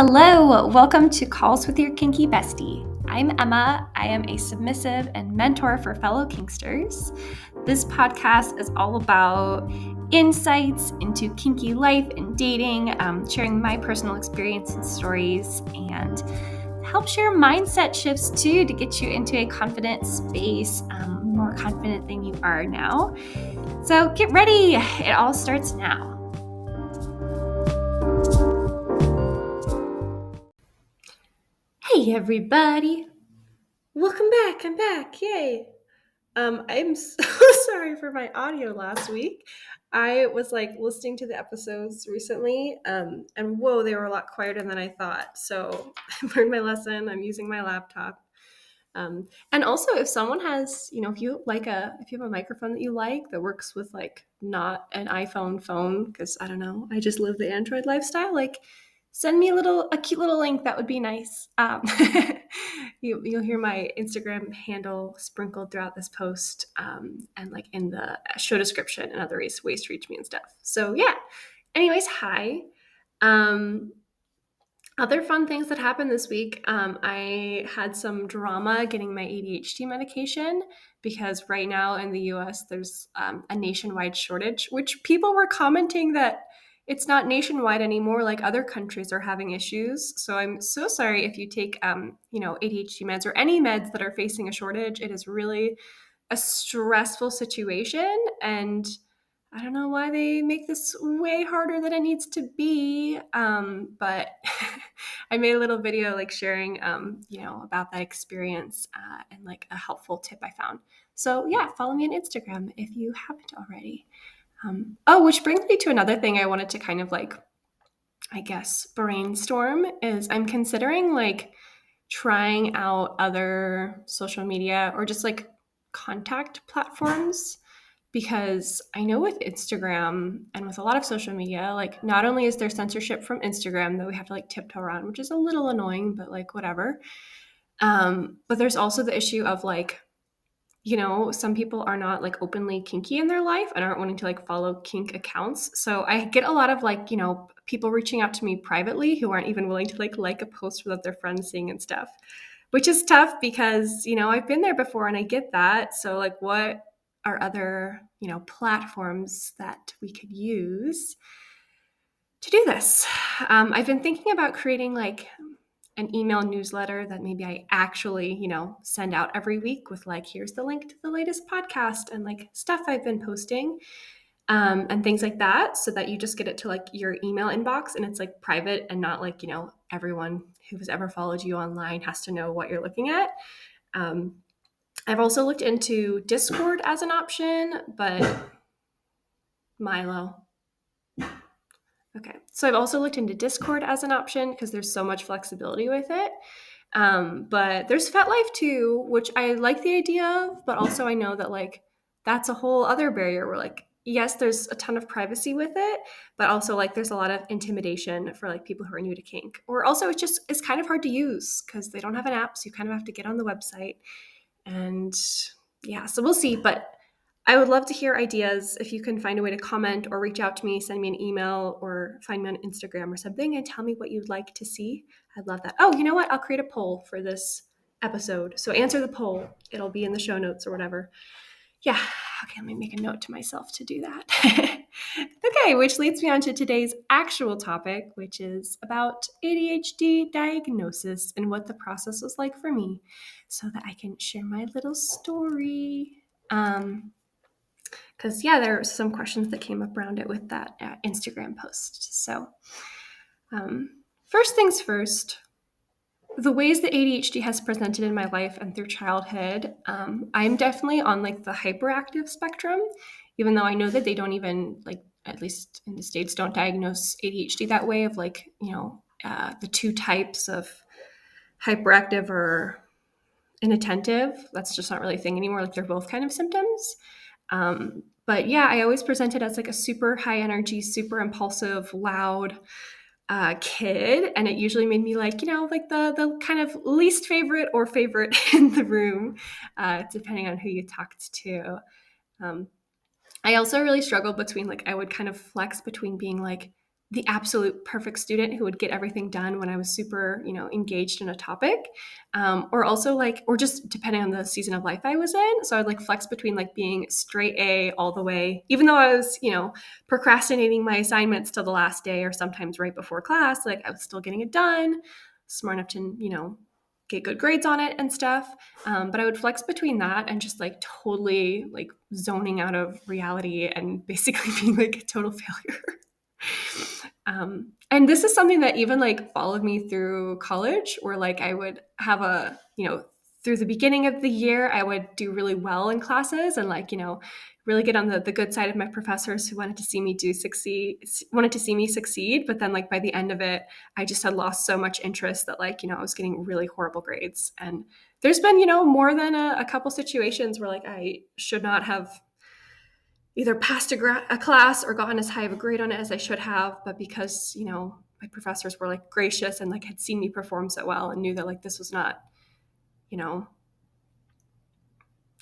Hello, welcome to Calls with Your Kinky Bestie. I'm Emma. I am a submissive and mentor for fellow kinksters. This podcast is all about insights into kinky life and dating, sharing my personal experience and stories, and help share mindset shifts too to get you into a confident space, more confident than you are now. So get ready. It all starts now. Hey everybody, welcome back. I'm back. Yay. I'm so sorry for my audio last week. I was listening to the episodes recently, and whoa, they were a lot quieter than I thought. So I learned my lesson. I'm using my laptop. And also if someone has, if you have a microphone that you like that works with not an iPhone phone, because I don't know, I just live the Android lifestyle, send me a cute little link. That would be nice. You'll hear my Instagram handle sprinkled throughout this post, and in the show description and other ways to reach me and stuff. So yeah. Anyways, hi. Other fun things that happened this week. I had some drama getting my ADHD medication because right now in the US there's a nationwide shortage, which people were commenting that it's not nationwide anymore. Like other countries are having issues. So I'm so sorry if you take ADHD meds or any meds that are facing a shortage. It is really a stressful situation, and I don't know why they make this way harder than it needs to be. But I made a little video sharing, about that experience and a helpful tip I found. So yeah, follow me on Instagram if you haven't already. Which brings me to another thing I wanted to kind of brainstorm is I'm considering trying out other social media or just contact platforms, because I know with Instagram and with a lot of social media, not only is there censorship from Instagram that we have to tiptoe around, which is a little annoying, but whatever. But there's also the issue of some people are not openly kinky in their life and aren't wanting to follow kink accounts. So I get a lot of people reaching out to me privately who aren't even willing to like a post without their friends seeing and stuff, which is tough because, I've been there before and I get that. So what are other, platforms that we could use to do this? I've been thinking about creating an email newsletter that maybe I actually, send out every week with here's the link to the latest podcast and stuff I've been posting, and things like that, so that you just get it to your email inbox and it's private and not everyone who has ever followed you online has to know what you're looking at. I've also looked into Discord as an option, but Milo. Okay, so I've also looked into Discord as an option because there's so much flexibility with it. But there's FetLife too, which I like the idea of, but also I know that that's a whole other barrier where yes, there's a ton of privacy with it, but also there's a lot of intimidation for people who are new to kink. Or also it's kind of hard to use because they don't have an app, so you kind of have to get on the website. And yeah, so we'll see. But I would love to hear ideas. If you can find a way to comment or reach out to me, send me an email or find me on Instagram or something and tell me what you'd like to see. I'd love that. Oh, you know what? I'll create a poll for this episode. So answer the poll. It'll be in the show notes or whatever. Yeah. Okay, let me make a note to myself to do that. Okay, which leads me on to today's actual topic, which is about ADHD diagnosis and what the process was like for me, so that I can share my little story. Because there are some questions that came up around it with that Instagram post. So first things first, the ways that ADHD has presented in my life and through childhood, I'm definitely on the hyperactive spectrum, even though I know that they don't even at least in the States, don't diagnose ADHD that way of the two types of hyperactive or inattentive. That's just not really a thing anymore. They're both kind of symptoms. But yeah, I always presented as a super high energy, super impulsive, loud kid. And it usually made me the kind of least favorite or favorite in the room, depending on who you talked to. I also really struggled between I would kind of flex between being the absolute perfect student who would get everything done when I was super, engaged in a topic. Or also like, or just depending on the season of life I was in. So I'd like flex between like being straight A all the way, even though I was, procrastinating my assignments till the last day or sometimes right before class, like I was still getting it done, smart enough to, get good grades on it and stuff. But I would flex between that and just like totally like zoning out of reality and basically being like a total failure. And this is something that even like followed me through college, where like I would have through the beginning of the year, I would do really well in classes and like, really get on the good side of my professors who wanted to see me succeed. But then like by the end of it, I just had lost so much interest that like, I was getting really horrible grades. And there's been, more than a couple situations where like I should not have either passed a class or gotten as high of a grade on it as I should have. But because, my professors were like gracious and like had seen me perform so well and knew that like this was not, you know,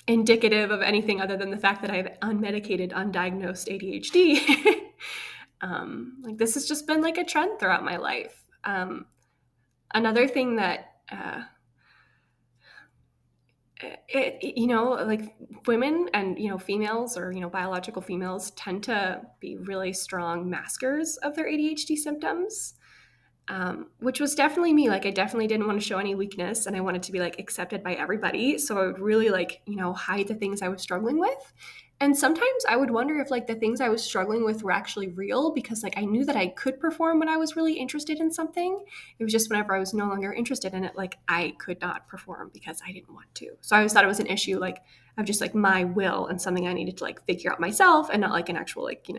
indicative of anything other than the fact that I have unmedicated, undiagnosed ADHD. Like this has just been like a trend throughout my life. Another thing that, like women and, females or, biological females tend to be really strong maskers of their ADHD symptoms. Which was definitely me. Like I definitely didn't want to show any weakness and I wanted to be like accepted by everybody. So I would really like, hide the things I was struggling with. And sometimes I would wonder if like the things I was struggling with were actually real because like I knew that I could perform when I was really interested in something. It was just whenever I was no longer interested in it, like I could not perform because I didn't want to. So I always thought it was an issue like of just like my will and something I needed to like figure out myself and not like an actual like,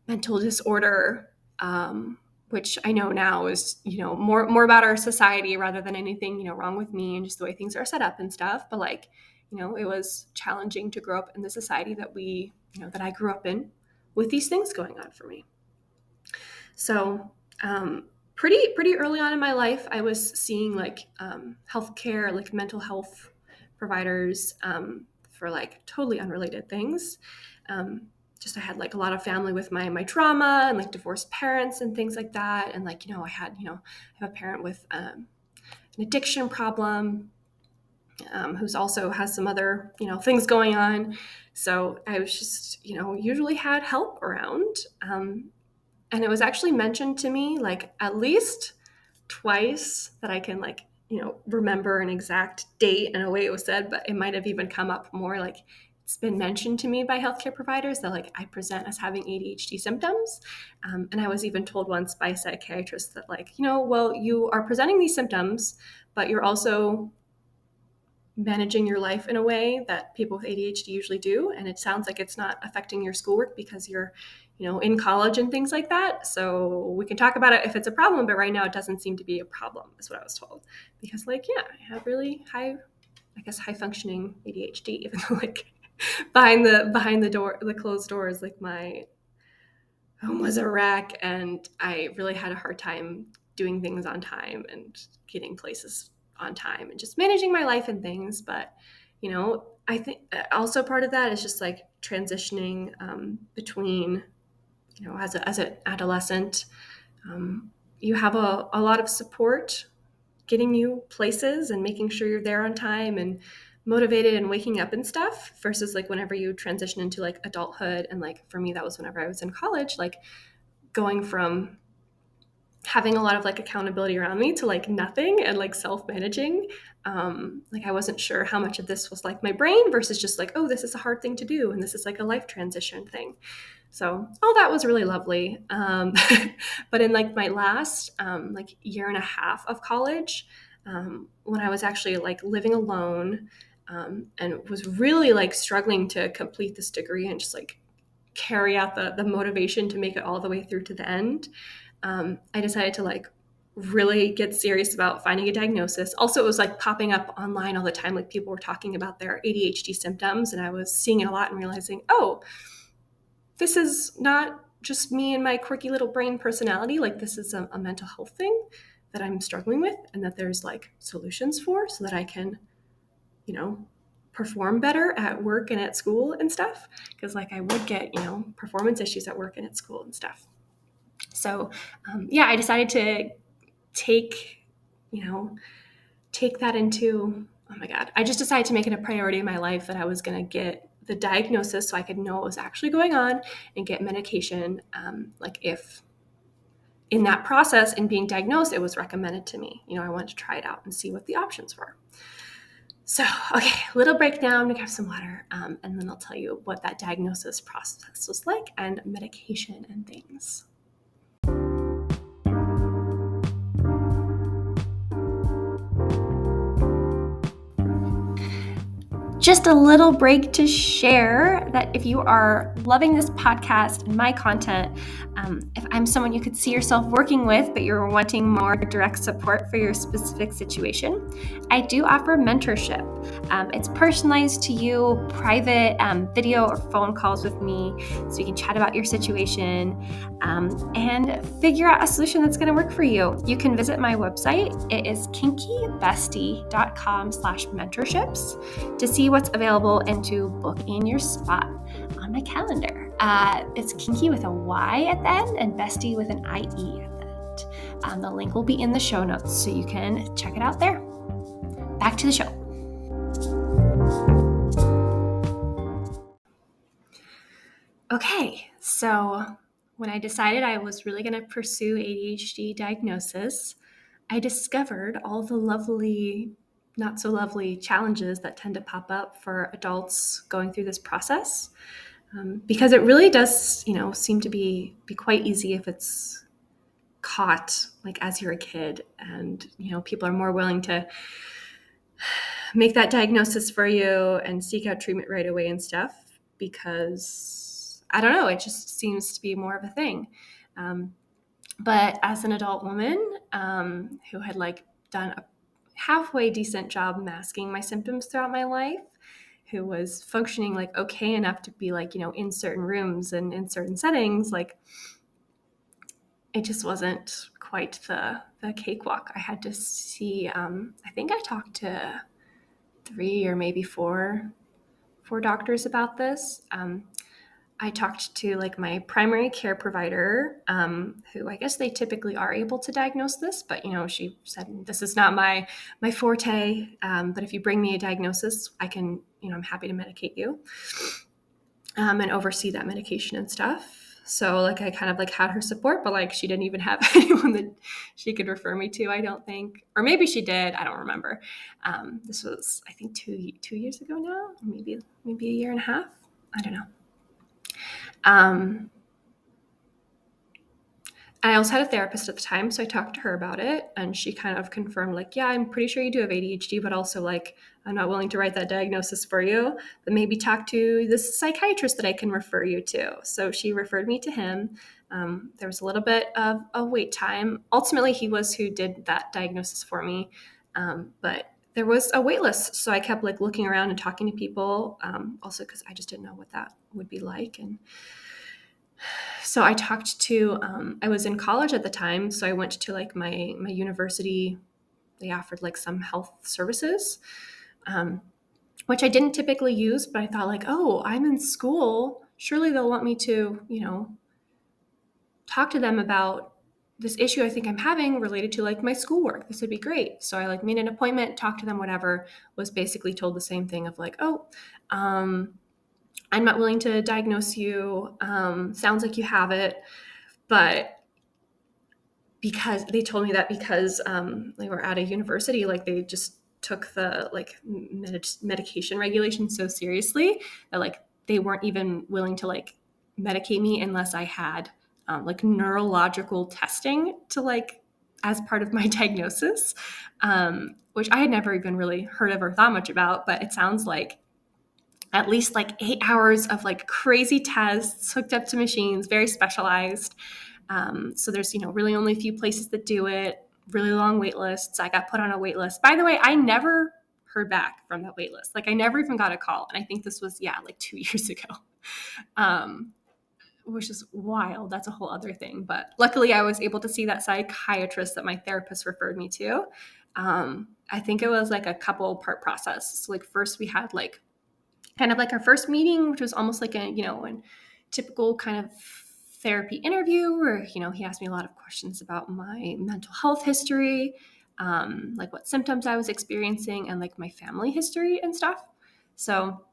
mental disorder. Which I know now is, more about our society rather than anything, wrong with me and just the way things are set up and stuff. But like, it was challenging to grow up in the society that that I grew up in with these things going on for me. So, pretty early on in my life, I was seeing like healthcare, like mental health providers for like totally unrelated things. Just I had like a lot of family with my trauma and like divorced parents and things like that. And like, I have a parent with an addiction problem who's also has some other, things going on. So I was just, usually had help around. And it was actually mentioned to me like at least twice that I can like, remember an exact date and a way it was said, but it might have even come up more like it's been mentioned to me by healthcare providers that like I present as having ADHD symptoms. And I was even told once by a psychiatrist that like, well, you are presenting these symptoms, but you're also managing your life in a way that people with ADHD usually do. And it sounds like it's not affecting your schoolwork because you're, in college and things like that. So we can talk about it if it's a problem, but right now it doesn't seem to be a problem is what I was told. Because like, yeah, I have really high functioning ADHD, even though like behind the closed doors, like my home was a wreck and I really had a hard time doing things on time and getting places on time and just managing my life and things. But, I think also part of that is just like transitioning between, as an adolescent, you have a lot of support getting you places and making sure you're there on time and motivated and waking up and stuff versus like whenever you transition into like adulthood. And like for me, that was whenever I was in college, like going from having a lot of like accountability around me to like nothing and like self-managing. Like I wasn't sure how much of this was like my brain versus just like, oh, this is a hard thing to do. And this is like a life transition thing. So all that was really lovely. But in like my last like year and a half of college, when I was actually like living alone and was really like struggling to complete this degree and just like carry out the motivation to make it all the way through to the end, I decided to like really get serious about finding a diagnosis. Also, it was like popping up online all the time. Like people were talking about their ADHD symptoms and I was seeing it a lot and realizing, oh, this is not just me and my quirky little brain personality. Like this is a mental health thing that I'm struggling with and that there's like solutions for so that I can, perform better at work and at school and stuff. Cause like I would get, performance issues at work and at school and stuff. So yeah, I decided to take that into, oh my God, I just decided to make it a priority in my life that I was going to get the diagnosis so I could know what was actually going on and get medication. Like if in that process in being diagnosed, it was recommended to me, I wanted to try it out and see what the options were. So, okay, little breakdown to have some water, and then I'll tell you what that diagnosis process was like and medication and things. Just a little break to share that if you are loving this podcast and my content, if I'm someone you could see yourself working with, but you're wanting more direct support for your specific situation, I do offer mentorship. It's personalized to you, private video or phone calls with me, so you can chat about your situation and figure out a solution that's going to work for you. You can visit my website. It is kinkybestie.com/mentorships to see what's available and to book in your spot on my calendar. It's kinky with a Y at the end and bestie with an IE at the end. The link will be in the show notes, so you can check it out there. Back to the show. Okay, so when I decided I was really going to pursue ADHD diagnosis, I discovered all the lovely, not so lovely challenges that tend to pop up for adults going through this process. Because it really does, seem to be quite easy if it's caught like as you're a kid, and people are more willing to make that diagnosis for you and seek out treatment right away and stuff, because I don't know, it just seems to be more of a thing. But as an adult woman who had done a halfway decent job masking my symptoms throughout my life, who was functioning okay enough to be in certain rooms and in certain settings, it just wasn't quite the cakewalk. I had to see, I think I talked to 3 or maybe four doctors about this. I talked to my primary care provider, who I guess they typically are able to diagnose this, but she said, this is not my forte. But if you bring me a diagnosis, I can, I'm happy to medicate you, and oversee that medication and stuff. So I kind of had her support, but she didn't even have anyone that she could refer me to, I don't think, or maybe she did. I don't remember. This was, I think 2 years ago now, maybe a year and a half. I don't know. I also had a therapist at the time, so I talked to her about it, and she kind of confirmed, yeah, I'm pretty sure you do have ADHD, but also I'm not willing to write that diagnosis for you, but maybe talk to this psychiatrist that I can refer you to. So she referred me to him. There was a little bit of a wait time. Ultimately, he was who did that diagnosis for me, but there was a wait list. So I kept looking around and talking to people, also because I just didn't know what that would be like. And so I talked to, I was in college at the time, so I went to my university. They offered some health services, which I didn't typically use, but I thought oh, I'm in school. Surely they'll want me to, talk to them about this issue I think I'm having related to my schoolwork. This would be great. So I made an appointment, talked to them, whatever, was basically told the same thing of I'm not willing to diagnose you. Sounds like you have it. But because they told me that because they were at a university, they just took the medication regulation so seriously that they weren't even willing to medicate me unless I had neurological testing to as part of my diagnosis, which I had never even really heard of or thought much about. But it sounds like at least 8 hours of crazy tests hooked up to machines, very specialized. So there's, really only a few places that do it, really long wait lists. I got put on a wait list. By the way, I never heard back from that wait list. I never even got a call. And I think this was, 2 years ago, which is wild. That's a whole other thing. But luckily I was able to see that psychiatrist that my therapist referred me to. I think it was a couple part process. So first we had kind of our first meeting, which was almost a, a typical kind of therapy interview where, he asked me a lot of questions about my mental health history, like what symptoms I was experiencing, and like my family history and stuff. So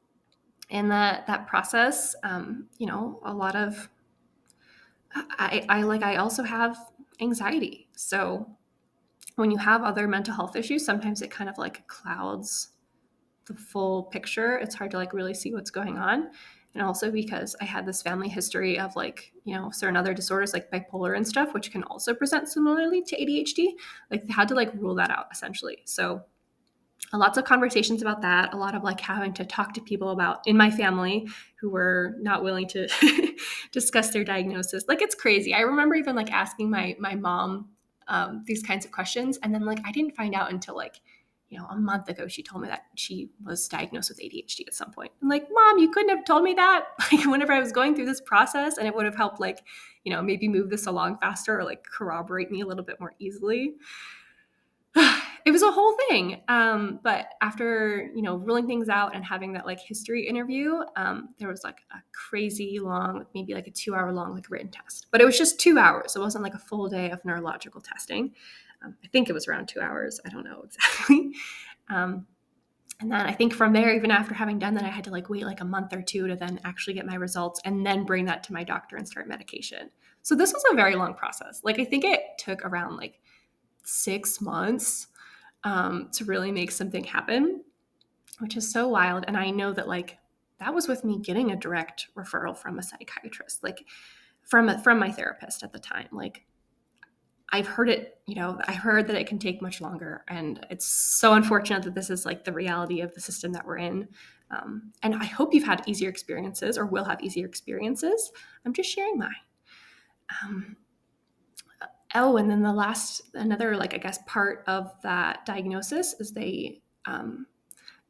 in that process, a lot of I also have anxiety. So when you have other mental health issues, sometimes it kind of like clouds the full picture. It's hard to like really see what's going on. And also because I had this family history of like, certain other disorders like bipolar and stuff, which can also present similarly to ADHD. Like they had to like rule that out essentially. So lots of conversations about that, a lot of like having to talk to people about in my family who were not willing to discuss their diagnosis. Like it's crazy. I remember even like asking my mom these kinds of questions, and then like I didn't find out until like a month ago she told me that she was diagnosed with ADHD at some point. I'm like, Mom, you couldn't have told me that like whenever I was going through this process, and it would have helped like maybe move this along faster or like corroborate me a little bit more easily. It was a whole thing. But after, ruling things out and having that like history interview, there was like a crazy long, maybe like a 2-hour long like written test, but it was just 2 hours. It wasn't like a full day of neurological testing. I think it was around 2 hours. I don't know exactly. And then I think from there, even after having done that, I had to like wait like a month or two to then actually get my results and then bring that to my doctor and start medication. So this was a very long process. Like I think it took around like 6 months to really make something happen, which is so wild. And I know that like that was with me getting a direct referral from a psychiatrist, like from my therapist at the time. Like I've heard it, I heard that it can take much longer, and it's so unfortunate that this is like the reality of the system that we're in. And I hope you've had easier experiences or will have easier experiences. I'm just sharing mine. And then another like I guess part of that diagnosis is they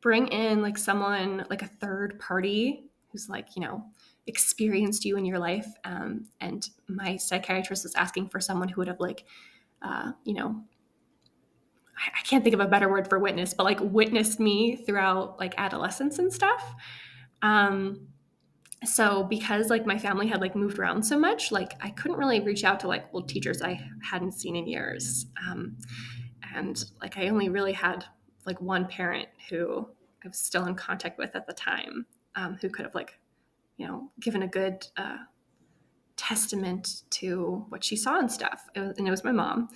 bring in like someone like a third party who's like experienced you in your life, and my psychiatrist was asking for someone who would have like I can't think of a better word for witness, but like witnessed me throughout like adolescence and stuff. So because like my family had like moved around so much, like I couldn't really reach out to like old teachers I hadn't seen in years. And like I only really had like one parent who I was still in contact with at the time, who could have like, given a good testament to what she saw and stuff. And it was my mom.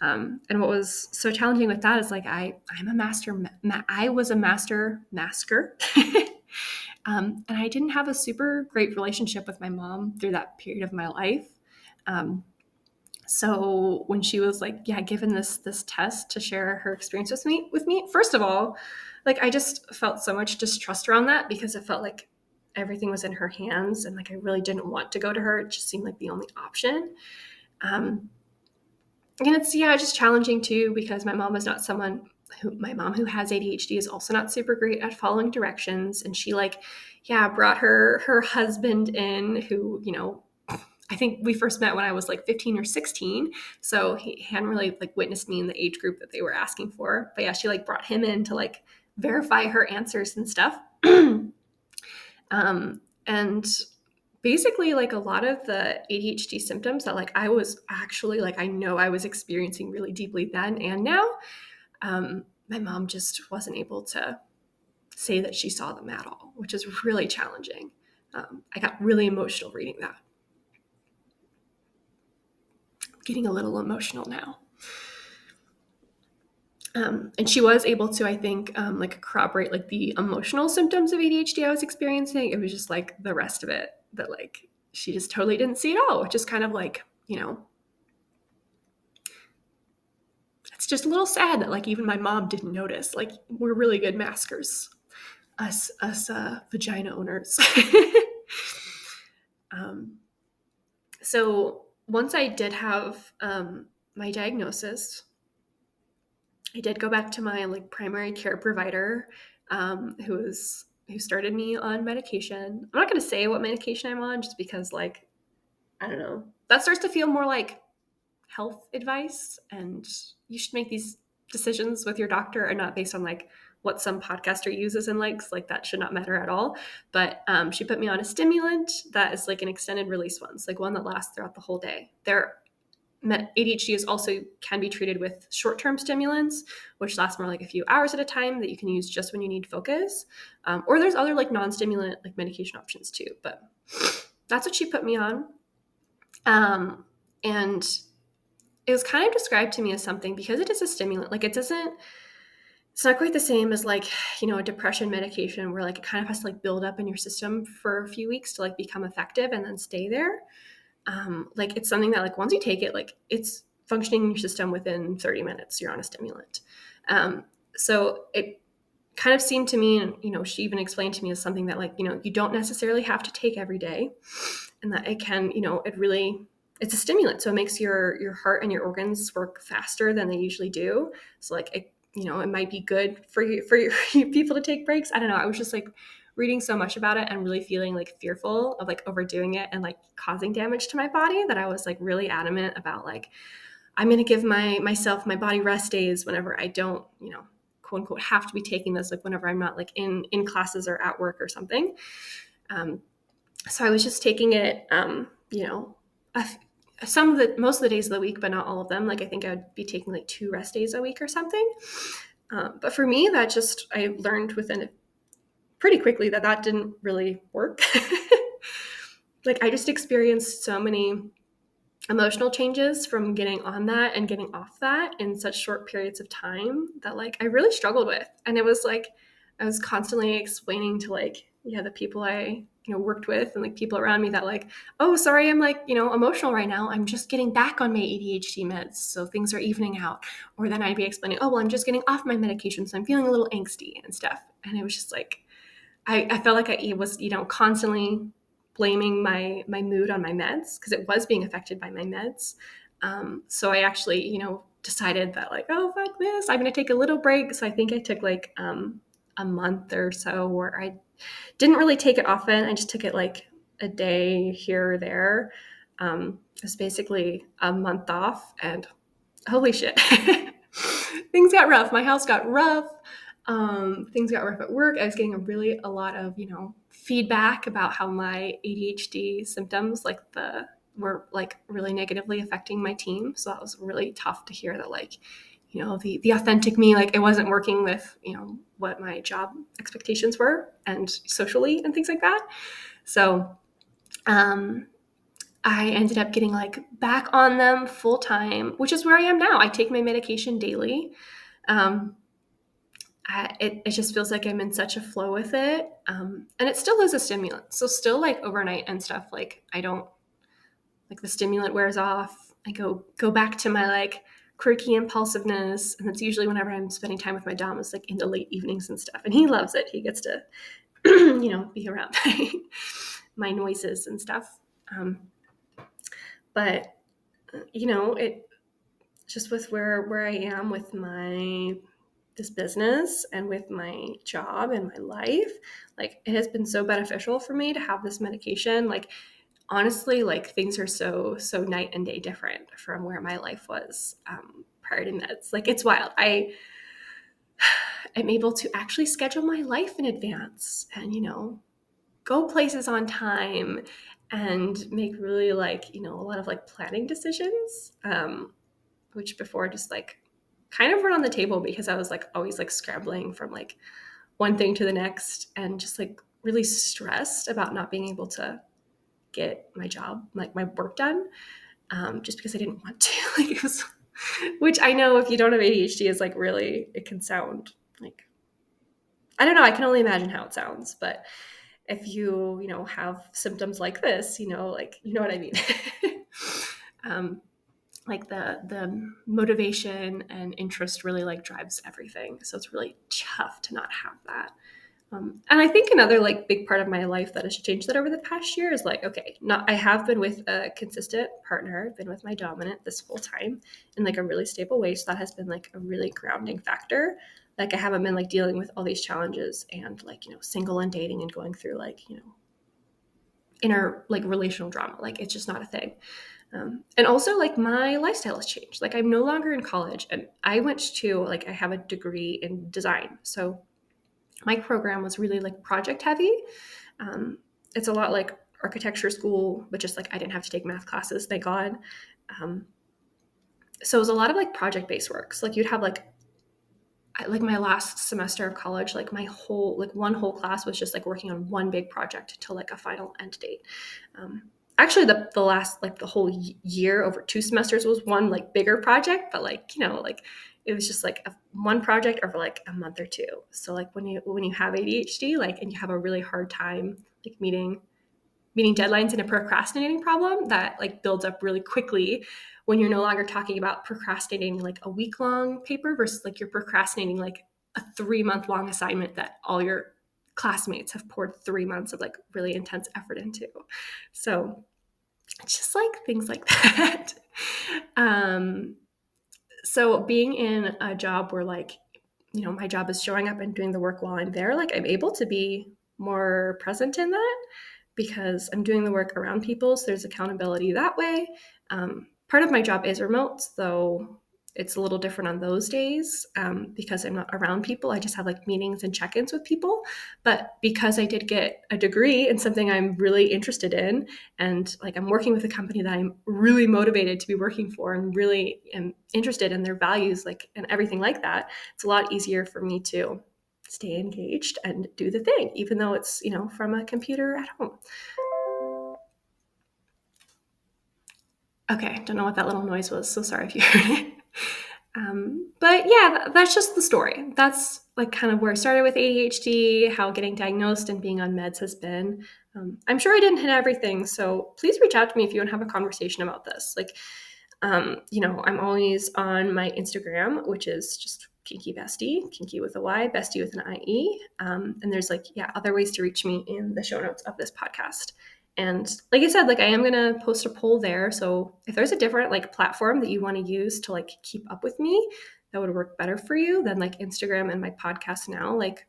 And what was so challenging with that is like I was a master masker. And I didn't have a super great relationship with my mom through that period of my life. So when she was like, given this test to share her experience with me, first of all, like I just felt so much distrust around that because it felt like everything was in her hands, and like I really didn't want to go to her. It just seemed like the only option. And it's just challenging too, because my mom is not someone my mom who has ADHD is also not super great at following directions. And she brought her husband in who, I think we first met when I was like 15 or 16. So he hadn't really like witnessed me in the age group that they were asking for. But she like brought him in to like verify her answers and stuff. And basically like a lot of the ADHD symptoms that like I was actually like, I know I was experiencing really deeply then and now, my mom just wasn't able to say that she saw them at all, which is really challenging. I got really emotional reading that. I'm getting a little emotional now. And she was able to, I think, like corroborate like the emotional symptoms of ADHD I was experiencing. It was just like the rest of it that like she just totally didn't see at all, which is kind of like, it's just a little sad that like even my mom didn't notice. Like we're really good maskers, us vagina owners. So once I did have my diagnosis, I did go back to my like primary care provider, who started me on medication. I'm not going to say what medication I'm on just because like, I don't know, that starts to feel more like health advice, and you should make these decisions with your doctor and not based on like what some podcaster uses and likes. Like that should not matter at all. But she put me on a stimulant that is like an extended release one. It's like one that lasts throughout the whole day. ADHD is also can be treated with short-term stimulants, which last more like a few hours at a time that you can use just when you need focus. Or there's other like non-stimulant like medication options too. But that's what she put me on. And it was kind of described to me as something, because it is a stimulant, like it's not quite the same as like, a depression medication where like it kind of has to like build up in your system for a few weeks to like become effective and then stay there. Like it's something that like once you take it, like it's functioning in your system within 30 minutes, you're on a stimulant. So it kind of seemed to me, and, she even explained to me as something that like, you don't necessarily have to take every day, and that it can, it's a stimulant. So it makes your heart and your organs work faster than they usually do. So like, it might be good for you people to take breaks. I don't know. I was just like reading so much about it and really feeling like fearful of like overdoing it and like causing damage to my body, that I was like really adamant about like, I'm going to give my body rest days whenever I don't, quote unquote, have to be taking this, like whenever I'm not like in classes or at work or something. So I was just taking it, most of the days of the week, but not all of them. Like I think I would be taking like 2 rest days a week or something. But for me, I learned within pretty quickly that didn't really work. Like I just experienced so many emotional changes from getting on that and getting off that in such short periods of time that like I really struggled with. And it was like I was constantly explaining to like, the people I worked with and like people around me that like, oh, sorry, I'm like, emotional right now. I'm just getting back on my ADHD meds, so things are evening out. Or then I'd be explaining, oh, well, I'm just getting off my medication, so I'm feeling a little angsty and stuff. And it was just like, I felt like I was, constantly blaming my mood on my meds, because it was being affected by my meds. So I actually, decided that like, oh, fuck this, I'm going to take a little break. So I think I took like a month or so where I didn't really take it often. I just took it like a day here or there. It was basically a month off, and holy shit, things got rough. My house got rough. Things got rough at work. I was getting a lot of, feedback about how my ADHD symptoms were like really negatively affecting my team. So that was really tough to hear that like, the authentic me, like it wasn't working with, what my job expectations were and socially and things like that. So, I ended up getting like back on them full time, which is where I am now. I take my medication daily. It just feels like I'm in such a flow with it. And it still is a stimulant. So still like overnight and stuff, like I don't, like the stimulant wears off. I go back to my like quirky impulsiveness. And that's usually whenever I'm spending time with my dom, is like in the late evenings and stuff. And he loves it. He gets to, be around my noises and stuff. But, it just with where I am with this business and with my job and my life, like it has been so beneficial for me to have this medication. Like honestly, like things are so night and day different from where my life was prior to meds. Like it's wild. I'm able to actually schedule my life in advance and go places on time and make really like a lot of like planning decisions, which before just like kind of were on the table, because I was like always like scrambling from like one thing to the next and just like really stressed about not being able to get my job, like my work done, just because I didn't want to. Like it was, which I know if you don't have ADHD is like really, it can sound like, I don't know, I can only imagine how it sounds, but if you have symptoms like this, like you know what I mean. Like the motivation and interest really like drives everything. So it's really tough to not have that. And I think another like big part of my life that has changed that over the past year is like, okay, I have been with a consistent partner. I've been with my dominant this whole time in like a really stable way. So that has been like a really grounding factor. Like I haven't been like dealing with all these challenges and like, single and dating and going through like, inner like relational drama. Like it's just not a thing. And also like my lifestyle has changed. Like I'm no longer in college, and I went to like, I have a degree in design. So my program was really like project heavy. It's a lot like architecture school, but just like I didn't have to take math classes, thank God. So it was a lot of like project-based work. So like you'd have like my last semester of college, like my whole, like one whole class was just like working on one big project till like a final end date. Actually the last, like the whole year over 2 semesters was one like bigger project, but like, like it was just like one project over like a month or two. So like when you have ADHD, like, and you have a really hard time like meeting deadlines in a procrastinating problem, that like builds up really quickly when you're no longer talking about procrastinating like a week-long paper versus like you're procrastinating like a 3-month long assignment that all your classmates have poured 3 months of like really intense effort into. So it's just like things like that. So being in a job where like, my job is showing up and doing the work while I'm there, like I'm able to be more present in that because I'm doing the work around people. So there's accountability that way. Part of my job is remote, so it's a little different on those days because I'm not around people. I just have like meetings and check-ins with people. But because I did get a degree in something I'm really interested in, and like I'm working with a company that I'm really motivated to be working for and really am interested in their values, like, and everything like that, it's a lot easier for me to stay engaged and do the thing, even though it's, from a computer at home. Okay, don't know what that little noise was, so sorry if you heard it. But yeah, that's just the story. That's like kind of where I started with ADHD, how getting diagnosed and being on meds has been. I'm sure I didn't hit everything, so please reach out to me if you want to have a conversation about this. Like, I'm always on my Instagram, which is just kinky bestie, kinky with a Y, bestie with an IE. And there's like, other ways to reach me in the show notes of this podcast. And like I said, like I am going to post a poll there. So if there's a different like platform that you want to use to like keep up with me, that would work better for you than like Instagram and my podcast now, like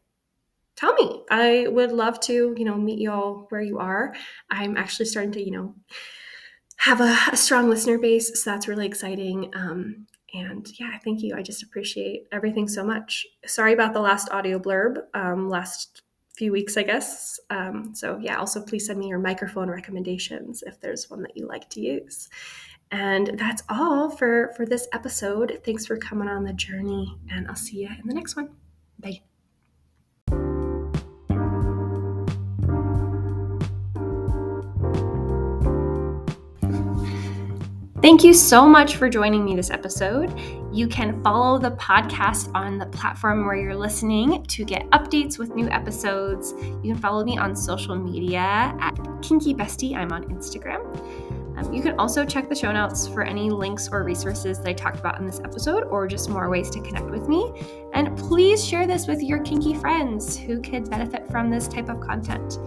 tell me. I would love to, meet you all where you are. I'm actually starting to, have a strong listener base. So that's really exciting. And yeah, thank you. I just appreciate everything so much. Sorry about the last audio blurb, last few weeks, I guess. So yeah, also please send me your microphone recommendations if there's one that you like to use. And that's all for this episode. Thanks for coming on the journey, and I'll see you in the next one. Bye. Thank you so much for joining me this episode. You can follow the podcast on the platform where you're listening to get updates with new episodes. You can follow me on social media at Kinky Bestie. I'm on Instagram. You can also check the show notes for any links or resources that I talked about in this episode, or just more ways to connect with me. And please share this with your kinky friends who could benefit from this type of content.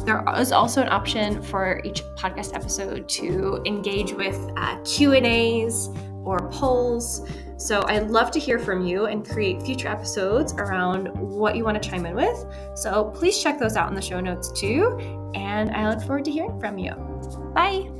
There is also an option for each podcast episode to engage with Q&As or polls. So I'd love to hear from you and create future episodes around what you want to chime in with. So please check those out in the show notes too. And I look forward to hearing from you. Bye.